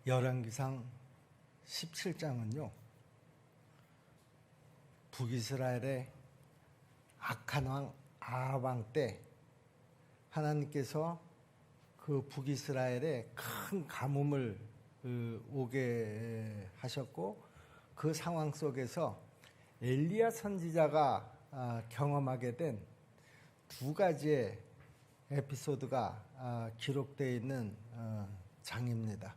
열왕기상 17장은요, 북이스라엘의 악한 왕 아합 왕 때 하나님께서 그 북이스라엘에 큰 가뭄을 오게 하셨고, 그 상황 속에서 엘리야 선지자가 경험하게 된 두 가지의 에피소드가 기록되어 있는 장입니다.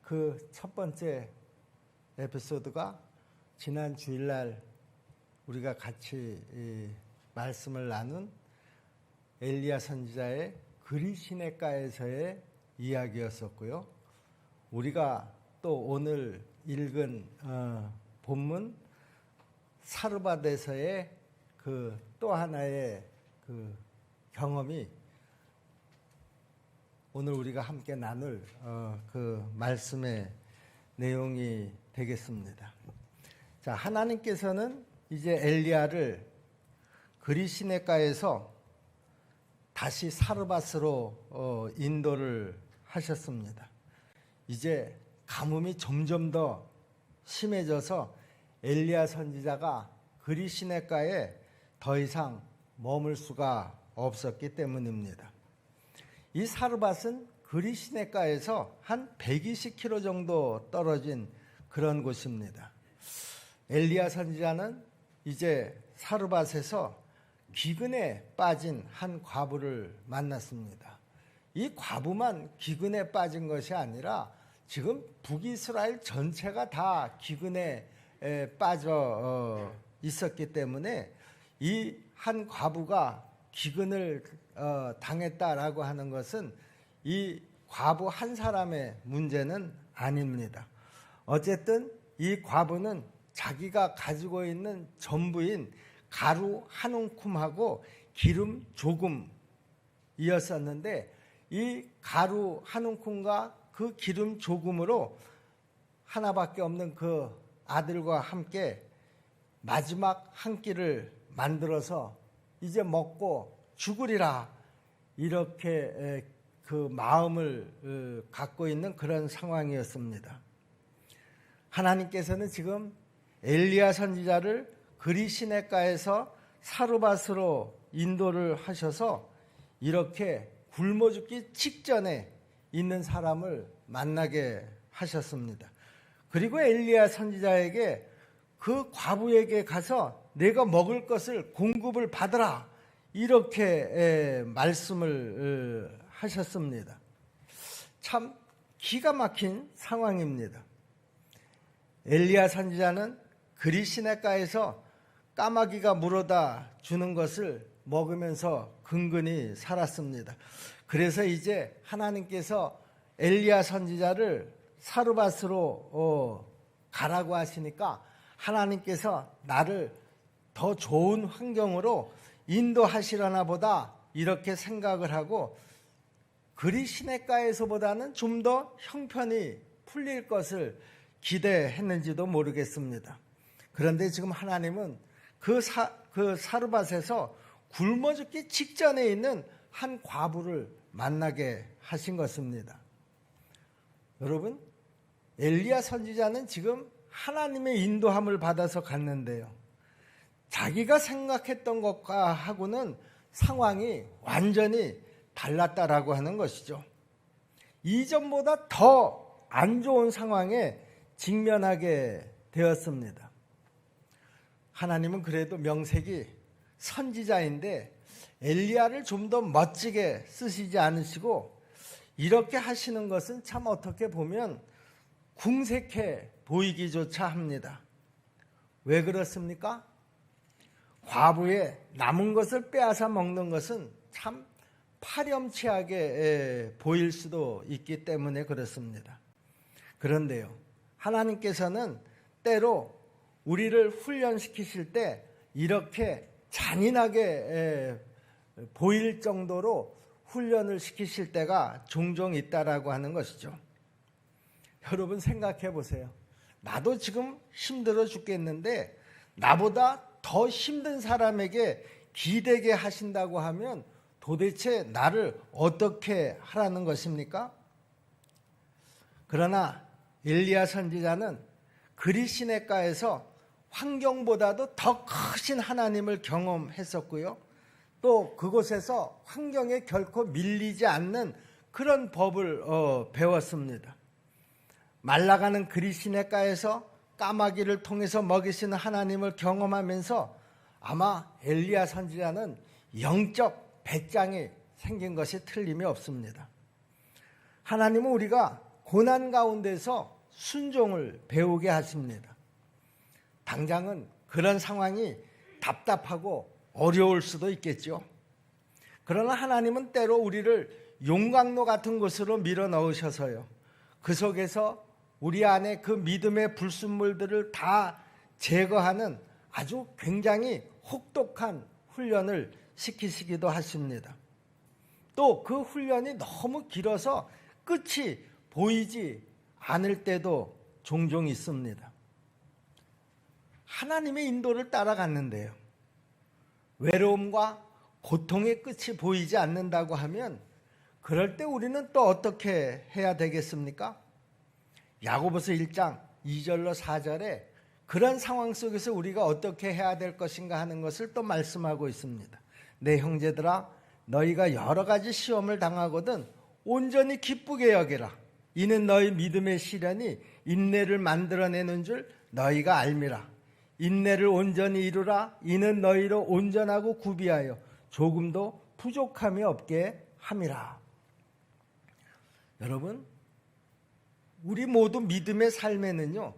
그 첫 번째 에피소드가 지난 주일날 우리가 같이 말씀을 나눈 엘리야 선지자의 그리시네가에서의 이야기였었고요. 우리가 또 오늘 읽은 본문 사르밧에서의 그 또 하나의 그 경험이 오늘 우리가 함께 나눌 그 말씀의 내용이 되겠습니다. 자, 하나님께서는 이제 엘리야를 그리시네가에서 다시 사르밧으로 인도를 하셨습니다. 이제 가뭄이 점점 더 심해져서 엘리야 선지자가 그리시네가에 더 이상 머물 수가 없었기 때문입니다. 이 사르밧은 그리시네가에서 한 120km 정도 떨어진 그런 곳입니다. 엘리야 선지자는 이제 사르밧에서 기근에 빠진 한 과부를 만났습니다. 이 과부만 기근에 빠진 것이 아니라 지금 북이스라엘 전체가 다 기근에 빠져 있었기 때문에 이 한 과부가 기근을 당했다라고 하는 것은 이 과부 한 사람의 문제는 아닙니다. 어쨌든 이 과부는 자기가 가지고 있는 전부인 가루 한 움큼하고 기름 조금이었었는데, 이 가루 한 움큼과 그 기름 조금으로 하나밖에 없는 그 아들과 함께 마지막 한 끼를 만들어서 이제 먹고 죽으리라, 이렇게 그 마음을 갖고 있는 그런 상황이었습니다. 하나님께서는 지금 엘리야 선지자를 그리시네가에서 사르밧으로 인도를 하셔서 이렇게 굶어 죽기 직전에 있는 사람을 만나게 하셨습니다. 그리고 엘리야 선지자에게 그 과부에게 가서 내가 먹을 것을 공급을 받으라, 이렇게 말씀을 하셨습니다. 참 기가 막힌 상황입니다. 엘리야 선지자는 그리시네가에서 까마귀가 물어다 주는 것을 먹으면서 근근히 살았습니다. 그래서 이제 하나님께서 엘리야 선지자를 사르밧으로 가라고 하시니까 하나님께서 나를 더 좋은 환경으로 인도하시려나 보다, 이렇게 생각을 하고 그리시네가에서보다는 좀 더 형편이 풀릴 것을 기대했는지도 모르겠습니다. 그런데 지금 하나님은 그 사르밧에서 굶어 죽기 직전에 있는 한 과부를 만나게 하신 것입니다. 여러분, 엘리야 선지자는 지금 하나님의 인도함을 받아서 갔는데요, 자기가 생각했던 것과 하고는 상황이 완전히 달랐다라고 하는 것이죠. 이전보다 더 안 좋은 상황에 직면하게 되었습니다. 하나님은 그래도 명색이 선지자인데 엘리야를 좀 더 멋지게 쓰시지 않으시고 이렇게 하시는 것은 참 어떻게 보면 궁색해 보이기조차 합니다. 왜 그렇습니까? 과부의 남은 것을 빼앗아 먹는 것은 참 파렴치하게 보일 수도 있기 때문에 그렇습니다. 그런데요, 하나님께서는 때로 우리를 훈련시키실 때 이렇게 잔인하게 보일 정도로 훈련을 시키실 때가 종종 있다라고 하는 것이죠. 여러분 생각해 보세요. 나도 지금 힘들어 죽겠는데 나보다 더 힘든 사람에게 기대게 하신다고 하면 도대체 나를 어떻게 하라는 것입니까? 그러나 엘리야 선지자는 그리 시냇가에서 환경보다도 더 크신 하나님을 경험했었고요. 또 그곳에서 환경에 결코 밀리지 않는 그런 법을 배웠습니다. 말라가는 그리 시냇가에서 까마귀를 통해서 먹이시는 하나님을 경험하면서 아마 엘리야 선지자는 영적 배짱이 생긴 것이 틀림이 없습니다. 하나님은 우리가 고난 가운데서 순종을 배우게 하십니다. 당장은 그런 상황이 답답하고 어려울 수도 있겠죠. 그러나 하나님은 때로 우리를 용광로 같은 곳으로 밀어 넣으셔서요, 그 속에서 우리 안에 그 믿음의 불순물들을 다 제거하는 아주 굉장히 혹독한 훈련을 시키시기도 하십니다. 또 그 훈련이 너무 길어서 끝이 보이지 않을 때도 종종 있습니다. 하나님의 인도를 따라갔는데요, 외로움과 고통의 끝이 보이지 않는다고 하면 그럴 때 우리는 또 어떻게 해야 되겠습니까? 야고보서 1장 2절로 4절에 그런 상황 속에서 우리가 어떻게 해야 될 것인가 하는 것을 또 말씀하고 있습니다. 내 형제들아, 너희가 여러 가지 시험을 당하거든 온전히 기쁘게 여기라. 이는 너희 믿음의 시련이 인내를 만들어내는 줄 너희가 알미라. 인내를 온전히 이루라. 이는 너희로 온전하고 구비하여 조금도 부족함이 없게 함이라. 여러분, 우리 모두 믿음의 삶에는요,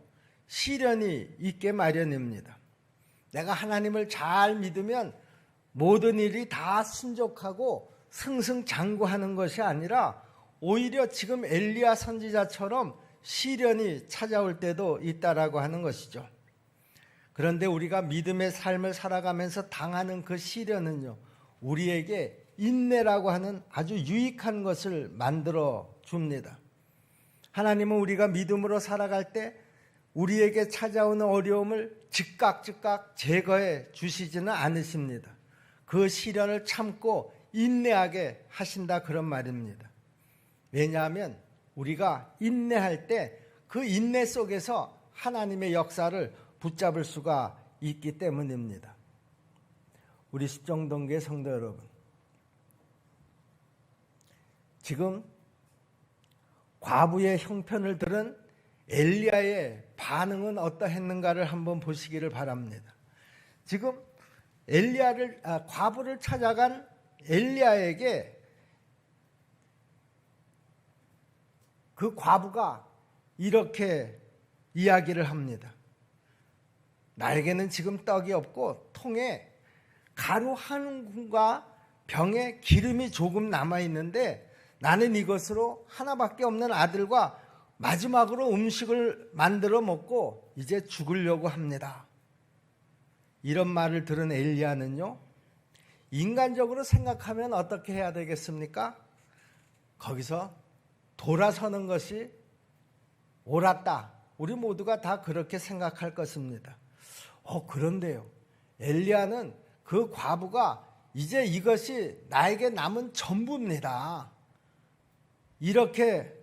시련이 있게 마련입니다. 내가 하나님을 잘 믿으면 모든 일이 다 순적하고 승승장구하는 것이 아니라 오히려 지금 엘리야 선지자처럼 시련이 찾아올 때도 있다라고 하는 것이죠. 그런데 우리가 믿음의 삶을 살아가면서 당하는 그 시련은요, 우리에게 인내라고 하는 아주 유익한 것을 만들어 줍니다. 하나님은 우리가 믿음으로 살아갈 때 우리에게 찾아오는 어려움을 즉각 제거해 주시지는 않으십니다. 그 시련을 참고 인내하게 하신다, 그런 말입니다. 왜냐하면 우리가 인내할 때 그 인내 속에서 하나님의 역사를 붙잡을 수가 있기 때문입니다. 우리 십정동교회 성도 여러분, 지금 과부의 형편을 들은 엘리야의 반응은 어떠했는가를 한번 보시기를 바랍니다. 지금 과부를 찾아간 엘리야에게 그 과부가 이렇게 이야기를 합니다. 나에게는 지금 떡이 없고 통에 가루 한 움과 병에 기름이 조금 남아있는데 나는 이것으로 하나밖에 없는 아들과 마지막으로 음식을 만들어 먹고 이제 죽으려고 합니다. 이런 말을 들은 엘리야는요, 인간적으로 생각하면 어떻게 해야 되겠습니까? 거기서 돌아서는 것이 옳았다. 우리 모두가 다 그렇게 생각할 것입니다. 그런데요, 엘리야는 그 과부가 이제 이것이 나에게 남은 전부입니다, 이렇게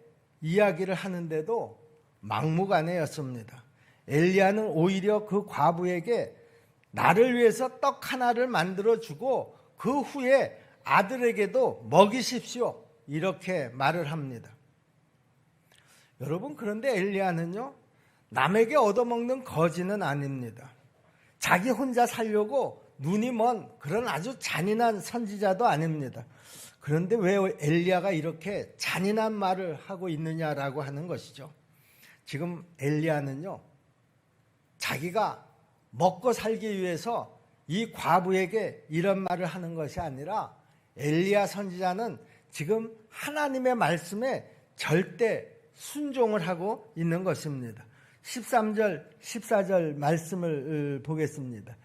이야기를 하는데도 막무가내였습니다. 엘리야는 오히려 그 과부에게 나를 위해서 떡 하나를 만들어주고 그 후에 아들에게도 먹이십시오, 이렇게 말을 합니다. 여러분, 그런데 엘리야는요, 남에게 얻어먹는 거지는 아닙니다. 자기 혼자 살려고 눈이 먼 그런 아주 잔인한 선지자도 아닙니다. 그런데 왜 엘리야가 이렇게 잔인한 말을 하고 있느냐라고 하는 것이죠. 지금 엘리야는요, 자기가 먹고 살기 위해서 이 과부에게 이런 말을 하는 것이 아니라 엘리야 선지자는 지금 하나님의 말씀에 절대 순종을 하고 있는 것입니다. 13절, 14절 말씀을 보겠습니다.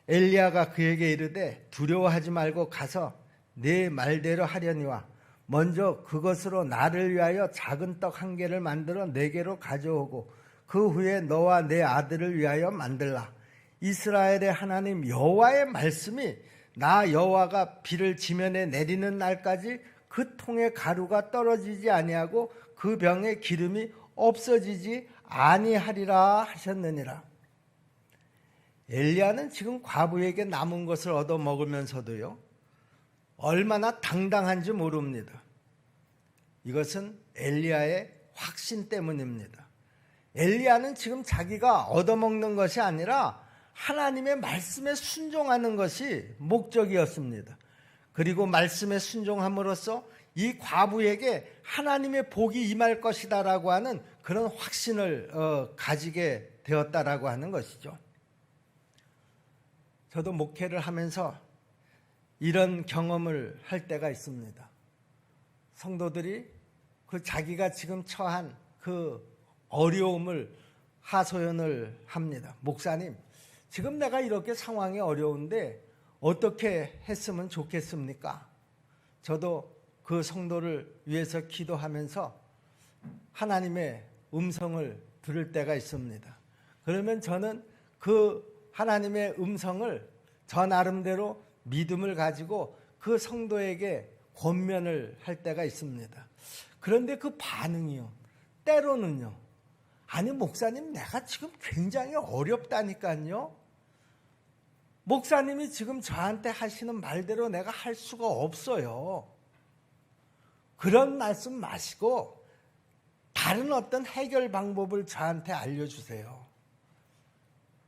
엘리야가 그에게 이르되 두려워하지 말고 가서 네 말대로 하려니와 먼저 그것으로 나를 위하여 작은 떡 한 개를 만들어 내게로 가져오고 그 후에 너와 내 아들을 위하여 만들라. 이스라엘의 하나님 여호와의 말씀이 나 여호와가 비를 지면에 내리는 날까지 그 통에 가루가 떨어지지 아니하고 그 병에 기름이 없어지지 아니하리라 하셨느니라. 엘리야는 지금 과부에게 남은 것을 얻어 먹으면서도요, 얼마나 당당한지 모릅니다. 이것은 엘리야의 확신 때문입니다. 엘리야는 지금 자기가 얻어먹는 것이 아니라 하나님의 말씀에 순종하는 것이 목적이었습니다. 그리고 말씀에 순종함으로써 이 과부에게 하나님의 복이 임할 것이다라고 하는 그런 확신을 가지게 되었다라고 하는 것이죠. 저도 목회를 하면서 이런 경험을 할 때가 있습니다. 성도들이 그 자기가 지금 처한 그 어려움을 하소연을 합니다. 목사님, 지금 내가 이렇게 상황이 어려운데 어떻게 했으면 좋겠습니까? 저도 그 성도를 위해서 기도하면서 하나님의 음성을 들을 때가 있습니다. 그러면 저는 그 하나님의 음성을 저 나름대로 믿음을 가지고 그 성도에게 권면을 할 때가 있습니다. 그런데 그 반응이요, 때로는요, 아니 목사님, 내가 지금 굉장히 어렵다니까요. 목사님이 지금 저한테 하시는 말대로 내가 할 수가 없어요. 그런 말씀 마시고 다른 어떤 해결 방법을 저한테 알려주세요.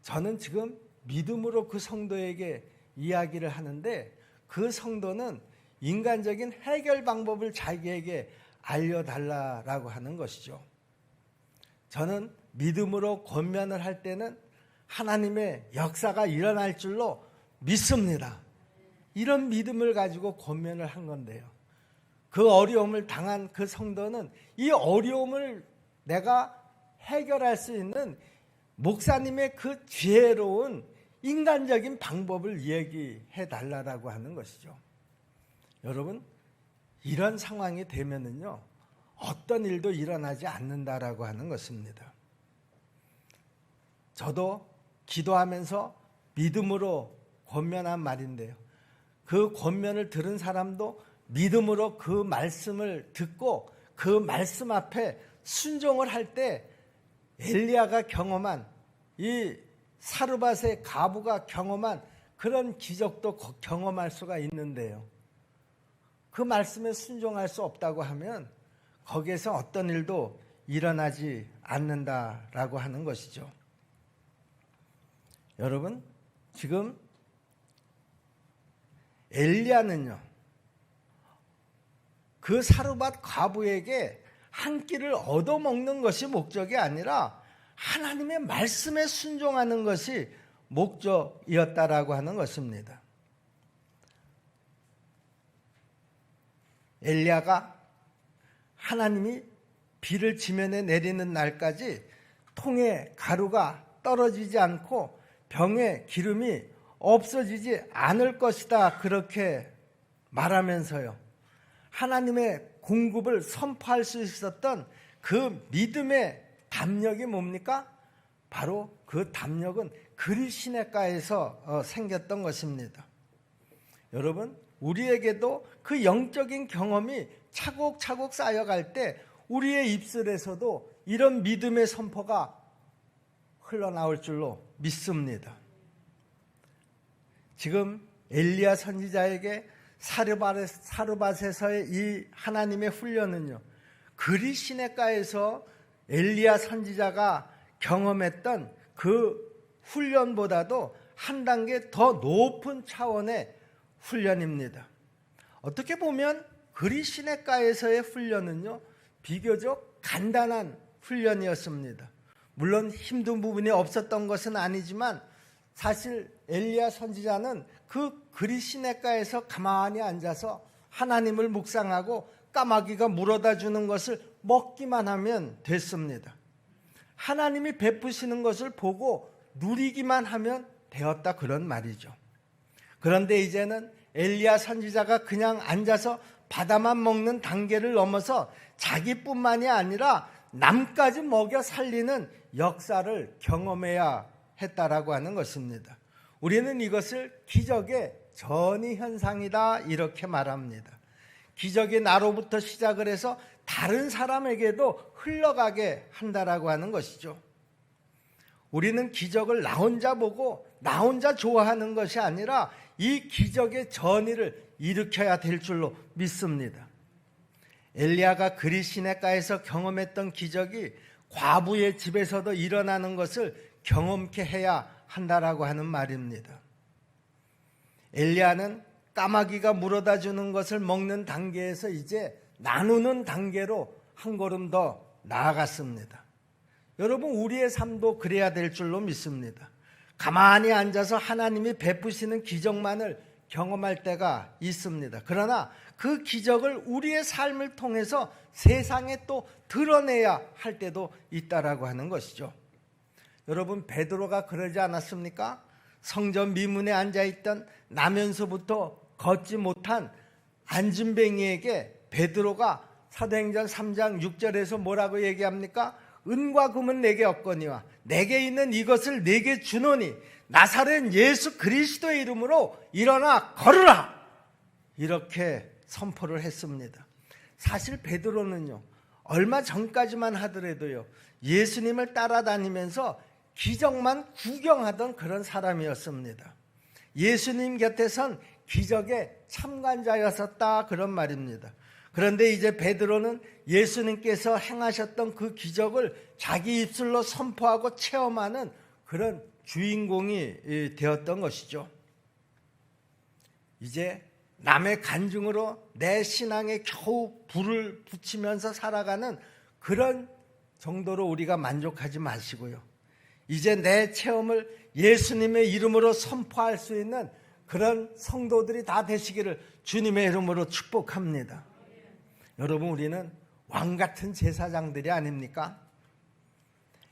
저는 지금 믿음으로 그 성도에게 이야기를 하는데 그 성도는 인간적인 해결 방법을 자기에게 알려달라고 하는 것이죠. 저는 믿음으로 권면을 할 때는 하나님의 역사가 일어날 줄로 믿습니다. 이런 믿음을 가지고 권면을 한 건데요, 그 어려움을 당한 그 성도는 이 어려움을 내가 해결할 수 있는 목사님의 그 지혜로운 인간적인 방법을 얘기해 달라고 하는 것이죠. 여러분, 이런 상황이 되면은요, 어떤 일도 일어나지 않는다라고 하는 것입니다. 저도 기도하면서 믿음으로 권면한 말인데요, 그 권면을 들은 사람도 믿음으로 그 말씀을 듣고 그 말씀 앞에 순종을 할 때 엘리야가 경험한, 이 사르밧의 과부가 경험한 그런 기적도 경험할 수가 있는데요, 그 말씀에 순종할 수 없다고 하면 거기에서 어떤 일도 일어나지 않는다라고 하는 것이죠. 여러분, 지금 엘리야는요, 그 사르밧 과부에게 한 끼를 얻어먹는 것이 목적이 아니라 하나님의 말씀에 순종하는 것이 목적이었다라고 하는 것입니다. 엘리야가 하나님이 비를 지면에 내리는 날까지 통에 가루가 떨어지지 않고 병에 기름이 없어지지 않을 것이다, 그렇게 말하면서요, 하나님의 공급을 선포할 수 있었던 그 믿음의 담력이 뭡니까? 바로 그 담력은 그리시네가에서 생겼던 것입니다. 여러분, 우리에게도 그 영적인 경험이 차곡차곡 쌓여갈 때 우리의 입술에서도 이런 믿음의 선포가 흘러나올 줄로 믿습니다. 지금 엘리야 선지자에게 사르밧에서의 이 하나님의 훈련은요, 그리시네가에서 엘리야 선지자가 경험했던 그 훈련보다도 한 단계 더 높은 차원의 훈련입니다. 어떻게 보면 그리시네가에서의 훈련은요, 비교적 간단한 훈련이었습니다. 물론 힘든 부분이 없었던 것은 아니지만 사실 엘리야 선지자는 그 그리시네가에서 가만히 앉아서 하나님을 묵상하고 까마귀가 물어다 주는 것을 먹기만 하면 됐습니다. 하나님이 베푸시는 것을 보고 누리기만 하면 되었다, 그런 말이죠. 그런데 이제는 엘리야 선지자가 그냥 앉아서 바다만 먹는 단계를 넘어서 자기뿐만이 아니라 남까지 먹여 살리는 역사를 경험해야 했다라고 하는 것입니다. 우리는 이것을 기적의 전이 현상이다, 이렇게 말합니다. 기적이 나로부터 시작을 해서 다른 사람에게도 흘러가게 한다라고 하는 것이죠. 우리는 기적을 나 혼자 보고 나 혼자 좋아하는 것이 아니라 이 기적의 전의를 일으켜야 될 줄로 믿습니다. 엘리야가 그리 시내가에서 경험했던 기적이 과부의 집에서도 일어나는 것을 경험케 해야 한다라고 하는 말입니다. 엘리야는 까마귀가 물어다 주는 것을 먹는 단계에서 이제 나누는 단계로 한 걸음 더 나아갔습니다. 여러분, 우리의 삶도 그래야 될 줄로 믿습니다. 가만히 앉아서 하나님이 베푸시는 기적만을 경험할 때가 있습니다. 그러나 그 기적을 우리의 삶을 통해서 세상에 또 드러내야 할 때도 있다라고 하는 것이죠. 여러분, 베드로가 그러지 않았습니까? 성전 미문에 앉아있던 나면서부터 걷지 못한 안진뱅이에게 베드로가 사도행전 3장 6절에서 뭐라고 얘기합니까? 은과 금은 내게 없거니와 내게 있는 이것을 내게 주노니 나사렛 예수 그리스도의 이름으로 일어나 걸으라, 이렇게 선포를 했습니다. 사실 베드로는요, 얼마 전까지만 하더라도요, 예수님을 따라다니면서 기적만 구경하던 그런 사람이었습니다. 예수님 곁에선 기적의 참관자였었다, 그런 말입니다. 그런데 이제 베드로는 예수님께서 행하셨던 그 기적을 자기 입술로 선포하고 체험하는 그런 주인공이 되었던 것이죠. 이제 남의 간증으로 내 신앙에 겨우 불을 붙이면서 살아가는 그런 정도로 우리가 만족하지 마시고요, 이제 내 체험을 예수님의 이름으로 선포할 수 있는 그런 성도들이 다 되시기를 주님의 이름으로 축복합니다. 여러분, 우리는 왕같은 제사장들이 아닙니까?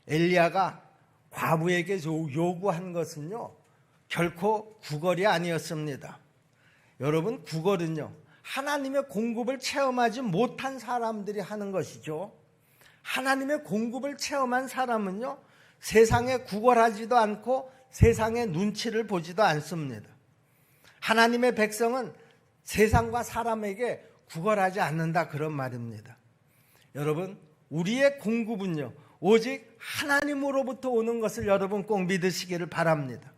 엘리야가 과부에게 요구한 것은요, 결코 구걸이 아니었습니다. 여러분, 구걸은요, 하나님의 공급을 체험하지 못한 사람들이 하는 것이죠. 하나님의 공급을 체험한 사람은요, 세상에 구걸하지도 않고 세상의 눈치를 보지도 않습니다. 하나님의 백성은 세상과 사람에게 구걸하지 않는다, 그런 말입니다. 여러분, 우리의 공급은요, 오직 하나님으로부터 오는 것을 여러분 꼭 믿으시기를 바랍니다.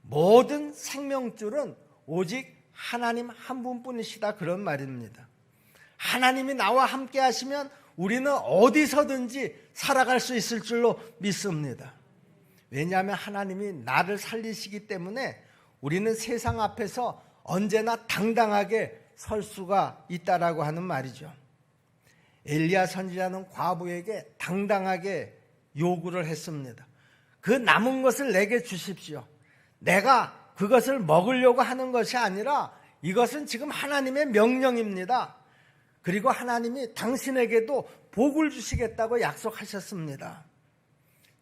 모든 생명줄은 오직 하나님 한 분뿐이시다, 그런 말입니다. 하나님이 나와 함께 하시면 우리는 어디서든지 살아갈 수 있을 줄로 믿습니다. 왜냐하면 하나님이 나를 살리시기 때문에 우리는 세상 앞에서 언제나 당당하게 설 수가 있다라고 하는 말이죠. 엘리야 선지자는 과부에게 당당하게 요구를 했습니다. 그 남은 것을 내게 주십시오. 내가 그것을 먹으려고 하는 것이 아니라 이것은 지금 하나님의 명령입니다. 그리고 하나님이 당신에게도 복을 주시겠다고 약속하셨습니다.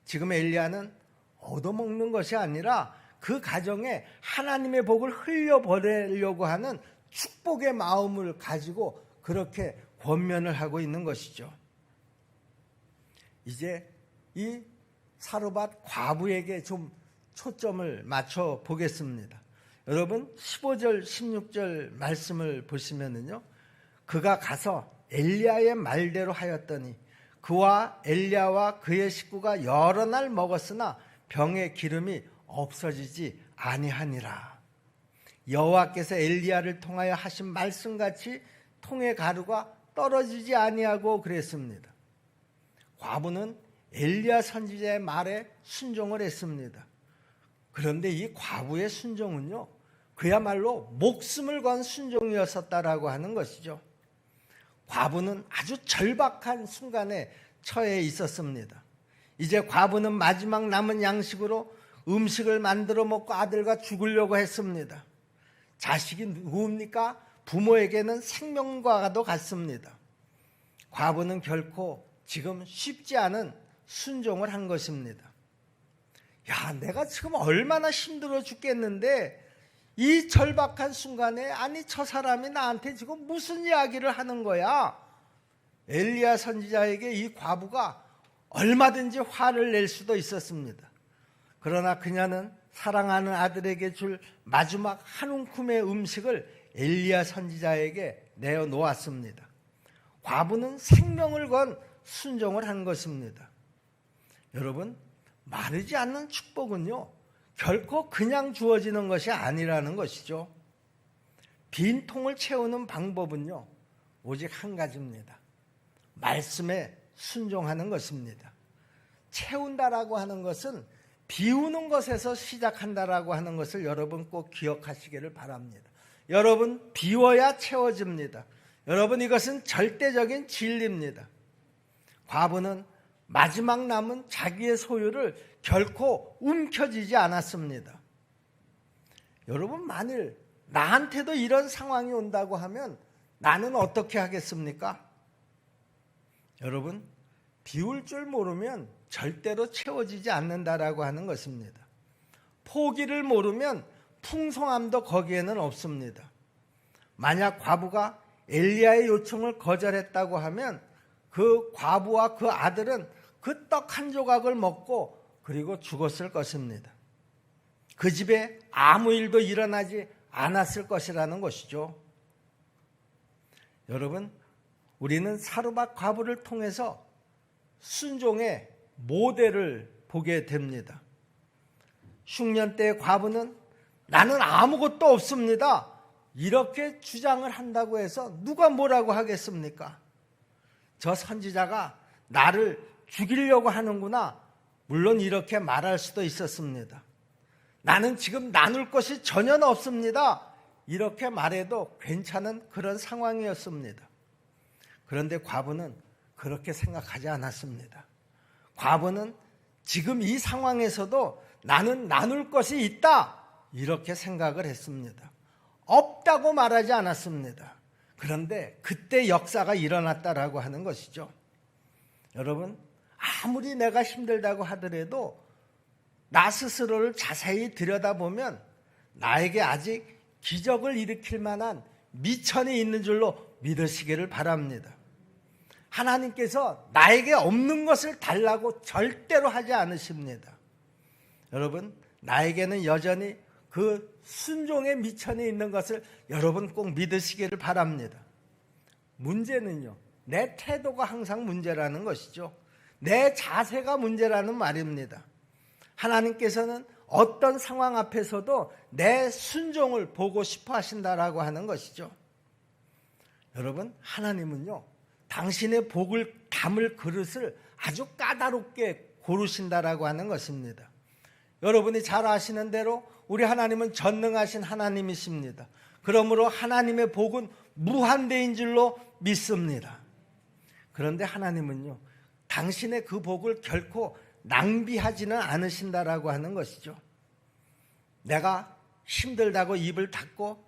지금 엘리야는 얻어먹는 것이 아니라 그 가정에 하나님의 복을 흘려보내려고 하는 축복의 마음을 가지고 그렇게 권면을 하고 있는 것이죠. 이제 이 사르밧 과부에게 좀 초점을 맞춰 보겠습니다. 여러분, 15절 16절 말씀을 보시면은요, 그가 가서 엘리야의 말대로 하였더니 그와 엘리야와 그의 식구가 여러 날 먹었으나 병의 기름이 없어지지 아니하니라. 여호와께서 엘리야를 통하여 하신 말씀같이 통의 가루가 떨어지지 아니하고 그랬습니다. 과부는 엘리야 선지자의 말에 순종을 했습니다. 그런데 이 과부의 순종은요, 그야말로 목숨을 건 순종이었었다라고 하는 것이죠. 과부는 아주 절박한 순간에 처해 있었습니다. 이제 과부는 마지막 남은 양식으로 음식을 만들어 먹고 아들과 죽으려고 했습니다. 자식이 누굽니까? 부모에게는 생명과도 같습니다. 과부는 결코 지금 쉽지 않은 순종을 한 것입니다. 야, 내가 지금 얼마나 힘들어 죽겠는데 이 절박한 순간에 아니 저 사람이 나한테 지금 무슨 이야기를 하는 거야? 엘리야 선지자에게 이 과부가 얼마든지 화를 낼 수도 있었습니다. 그러나 그녀는 사랑하는 아들에게 줄 마지막 한 움큼의 음식을 엘리야 선지자에게 내어놓았습니다. 과부는 생명을 건 순종을 한 것입니다. 여러분, 마르지 않는 축복은요, 결코 그냥 주어지는 것이 아니라는 것이죠. 빈 통을 채우는 방법은요, 오직 한 가지입니다. 말씀에 순종하는 것입니다. 채운다라고 하는 것은 비우는 것에서 시작한다라고 하는 것을 여러분 꼭 기억하시기를 바랍니다. 여러분, 비워야 채워집니다. 여러분, 이것은 절대적인 진리입니다. 과부는 마지막 남은 자기의 소유를 결코 움켜쥐지 않았습니다. 여러분, 만일 나한테도 이런 상황이 온다고 하면 나는 어떻게 하겠습니까? 여러분, 비울 줄 모르면 절대로 채워지지 않는다라고 하는 것입니다. 포기를 모르면 풍성함도 거기에는 없습니다. 만약 과부가 엘리야의 요청을 거절했다고 하면 그 과부와 그 아들은 그 떡 한 조각을 먹고 그리고 죽었을 것입니다. 그 집에 아무 일도 일어나지 않았을 것이라는 것이죠. 여러분, 우리는 사르밧 과부를 통해서 순종의 모델을 보게 됩니다. 흉년 때의 과부는 나는 아무것도 없습니다, 이렇게 주장을 한다고 해서 누가 뭐라고 하겠습니까? 저 선지자가 나를 죽이려고 하는구나, 물론 이렇게 말할 수도 있었습니다. 나는 지금 나눌 것이 전혀 없습니다, 이렇게 말해도 괜찮은 그런 상황이었습니다. 그런데 과부는 그렇게 생각하지 않았습니다. 과부는 지금 이 상황에서도 나는 나눌 것이 있다, 이렇게 생각을 했습니다. 없다고 말하지 않았습니다. 그런데 그때 역사가 일어났다라고 하는 것이죠. 여러분, 아무리 내가 힘들다고 하더라도 나 스스로를 자세히 들여다보면 나에게 아직 기적을 일으킬 만한 미천이 있는 줄로 믿으시기를 바랍니다. 하나님께서 나에게 없는 것을 달라고 절대로 하지 않으십니다. 여러분, 나에게는 여전히 그 순종의 미천이 있는 것을 여러분 꼭 믿으시기를 바랍니다. 문제는요, 내 태도가 항상 문제라는 것이죠. 내 자세가 문제라는 말입니다. 하나님께서는 어떤 상황 앞에서도 내 순종을 보고 싶어 하신다라고 하는 것이죠. 여러분, 하나님은요, 당신의 복을 담을 그릇을 아주 까다롭게 고르신다라고 하는 것입니다. 여러분이 잘 아시는 대로 우리 하나님은 전능하신 하나님이십니다. 그러므로 하나님의 복은 무한대인 줄로 믿습니다. 그런데 하나님은요, 당신의 그 복을 결코 낭비하지는 않으신다라고 하는 것이죠. 내가 힘들다고 입을 닫고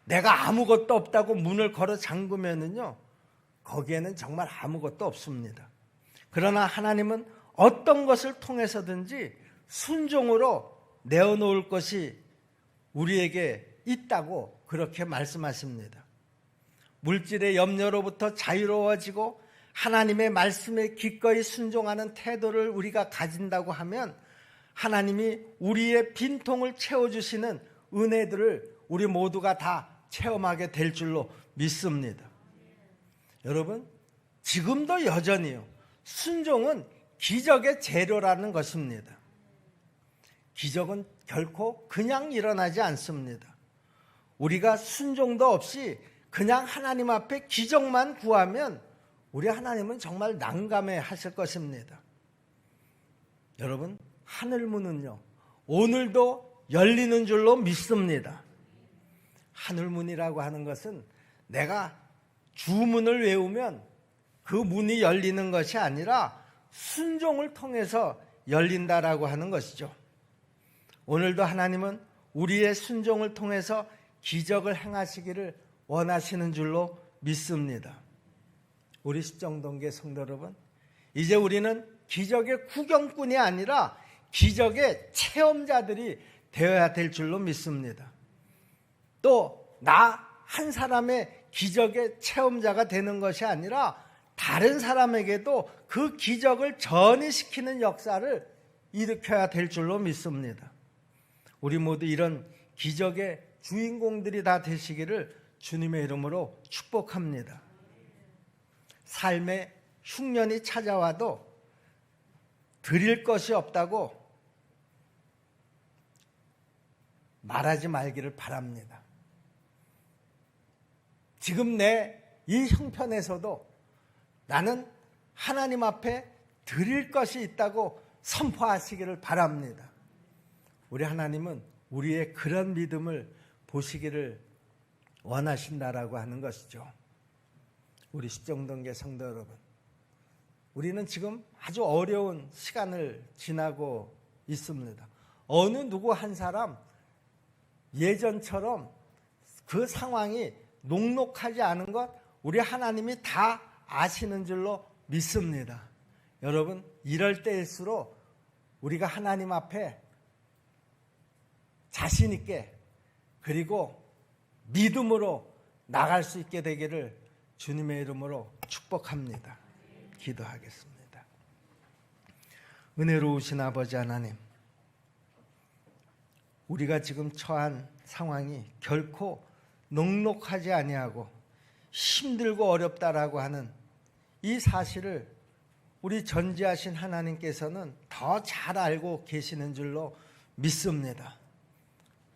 내가 아무것도 없다고 문을 걸어 잠그면은요, 거기에는 정말 아무것도 없습니다. 그러나 하나님은 어떤 것을 통해서든지 순종으로 내어놓을 것이 우리에게 있다고 그렇게 말씀하십니다. 물질의 염려로부터 자유로워지고 하나님의 말씀에 기꺼이 순종하는 태도를 우리가 가진다고 하면 하나님이 우리의 빈통을 채워주시는 은혜들을 우리 모두가 다 체험하게 될 줄로 믿습니다. 여러분, 지금도 여전히요, 순종은 기적의 재료라는 것입니다. 기적은 결코 그냥 일어나지 않습니다. 우리가 순종도 없이 그냥 하나님 앞에 기적만 구하면 우리 하나님은 정말 난감해 하실 것입니다. 여러분, 하늘문은요, 오늘도 열리는 줄로 믿습니다. 하늘문이라고 하는 것은 내가 주문을 외우면 그 문이 열리는 것이 아니라 순종을 통해서 열린다라고 하는 것이죠. 오늘도 하나님은 우리의 순종을 통해서 기적을 행하시기를 원하시는 줄로 믿습니다. 우리 십정동계 성도 여러분, 이제 우리는 기적의 구경꾼이 아니라 기적의 체험자들이 되어야 될 줄로 믿습니다. 또 나 한 사람의 기적의 체험자가 되는 것이 아니라 다른 사람에게도 그 기적을 전이시키는 역사를 일으켜야 될 줄로 믿습니다. 우리 모두 이런 기적의 주인공들이 다 되시기를 주님의 이름으로 축복합니다. 삶의 흉년이 찾아와도 드릴 것이 없다고 말하지 말기를 바랍니다. 지금 내 이 형편에서도 나는 하나님 앞에 드릴 것이 있다고 선포하시기를 바랍니다. 우리 하나님은 우리의 그런 믿음을 보시기를 원하신다라고 하는 것이죠. 우리 십정동계 성도 여러분, 우리는 지금 아주 어려운 시간을 지나고 있습니다. 어느 누구 한 사람 예전처럼 그 상황이 녹록하지 않은 것 우리 하나님이 다 아시는 줄로 믿습니다. 여러분, 이럴 때일수록 우리가 하나님 앞에 자신 있게 그리고 믿음으로 나갈 수 있게 되기를 주님의 이름으로 축복합니다. 기도하겠습니다. 은혜로우신 아버지 하나님, 우리가 지금 처한 상황이 결코 녹록하지 아니하고 힘들고 어렵다라고 하는 이 사실을 우리 전지하신 하나님께서는 더 잘 알고 계시는 줄로 믿습니다.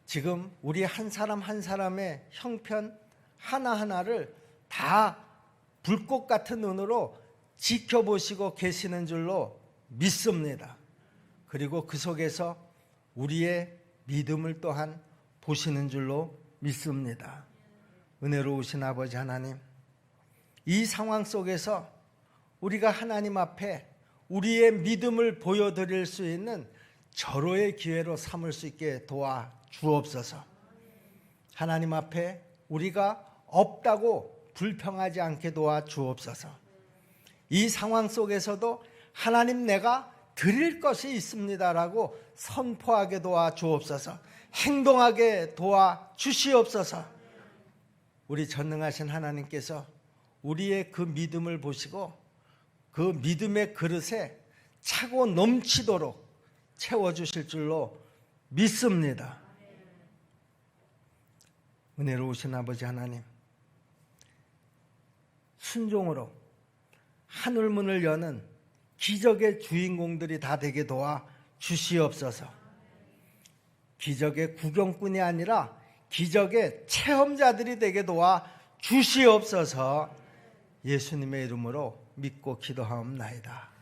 지금 우리 한 사람 한 사람의 형편 하나하나를 다 불꽃 같은 눈으로 지켜보시고 계시는 줄로 믿습니다. 그리고 그 속에서 우리의 믿음을 또한 보시는 줄로 믿습니다. 은혜로우신 아버지 하나님, 이 상황 속에서 우리가 하나님 앞에 우리의 믿음을 보여드릴 수 있는 절호의 기회로 삼을 수 있게 도와 주옵소서. 하나님 앞에 우리가 없다고 불평하지 않게 도와 주옵소서. 이 상황 속에서도 하나님, 내가 드릴 것이 있습니다라고 선포하게 도와 주옵소서. 행동하게 도와 주시옵소서. 우리 전능하신 하나님께서 우리의 그 믿음을 보시고 그 믿음의 그릇에 차고 넘치도록 채워주실 줄로 믿습니다. 은혜로우신 아버지 하나님, 순종으로 하늘문을 여는 기적의 주인공들이 다 되게 도와 주시옵소서. 기적의 구경꾼이 아니라 기적의 체험자들이 되게 도와 주시옵소서. 예수님의 이름으로 믿고 기도하옵나이다.